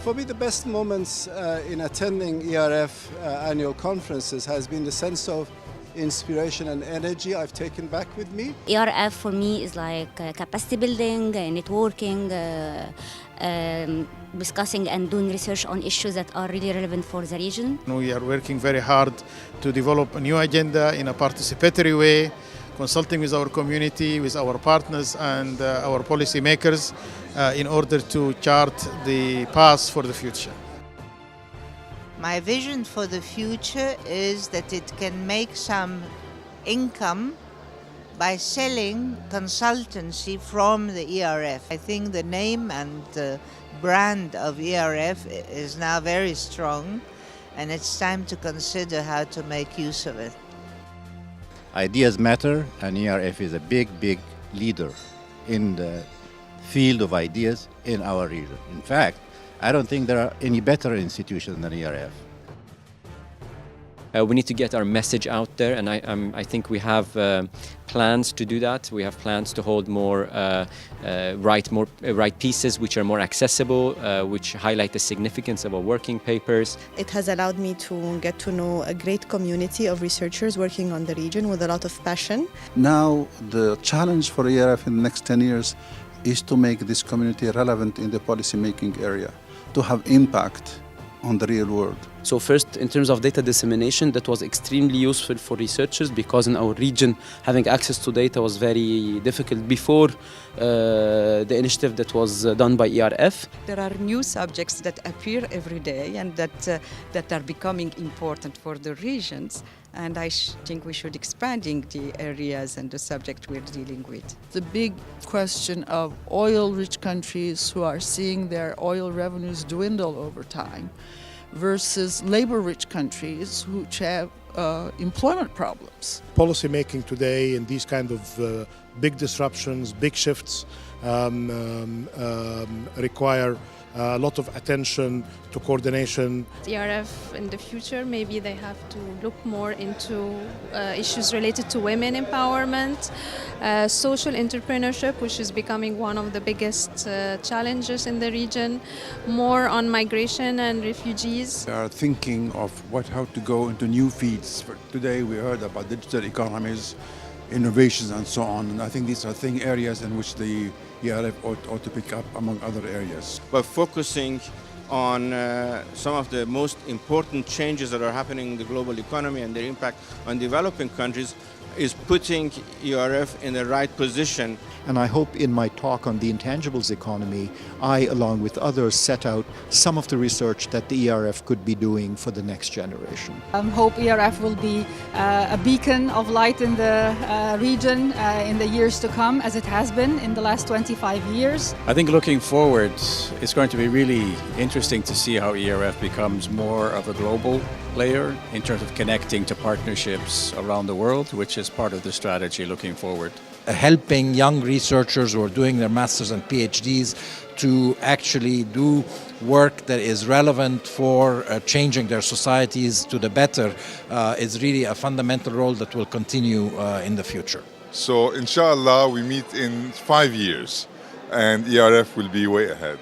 For me, the best moments in attending ERF annual conferences has been the sense of inspiration and energy I've taken back with me. ERF for me is like capacity building, networking, discussing and doing research on issues that are really relevant for the region. We are working very hard to develop a new agenda in a participatory way, consulting with our community, with our partners and our policy makers in order to chart the path for the future. My vision for the future is that it can make some income by selling consultancy from the ERF. I think the name and the brand of ERF is now very strong, and it's time to consider how to make use of it. Ideas matter, and ERF is a big leader in the field of ideas in our region. In fact, I don't think there are any better institutions than ERF. We need to get our message out there, and I think we have plans to do that. We have plans to hold write pieces which are more accessible, which highlight the significance of our working papers. It has allowed me to get to know a great community of researchers working on the region with a lot of passion. Now the challenge for ERF in the next 10 years is to make this community relevant in the policy-making area, to have impact on the real world. So first, in terms of data dissemination, that was extremely useful for researchers because in our region, having access to data was very difficult before the initiative that was done by ERF. There are new subjects that appear every day and that are becoming important for the regions. And I think we should expanding the areas and the subject we're dealing with. The big question of oil-rich countries who are seeing their oil revenues dwindle over time versus labor-rich countries which have employment problems. Policy making today in these kind of big disruptions, big shifts require a lot of attention to coordination. The ERF in the future, maybe they have to look more into issues related to women empowerment, social entrepreneurship, which is becoming one of the biggest challenges in the region, more on migration and refugees. They are thinking of how to go into new fields. Today we heard about digital economies, innovations and so on, and I think these are areas in which the ERF ought to pick up among other areas. By focusing on some of the most important changes that are happening in the global economy and their impact on developing countries is putting ERF in the right position. And I hope in my talk on the intangibles economy, I, along with others, set out some of the research that the ERF could be doing for the next generation. I hope ERF will be a beacon of light in the region in the years to come, as it has been in the last 25 years. I think looking forward, it's going to be really interesting to see how ERF becomes more of a global player in terms of connecting to partnerships around the world, which is part of the strategy looking forward. Helping young researchers who are doing their masters and PhDs to actually do work that is relevant for changing their societies to the better is really a fundamental role that will continue in the future. So inshallah we meet in 5 years and ERF will be way ahead.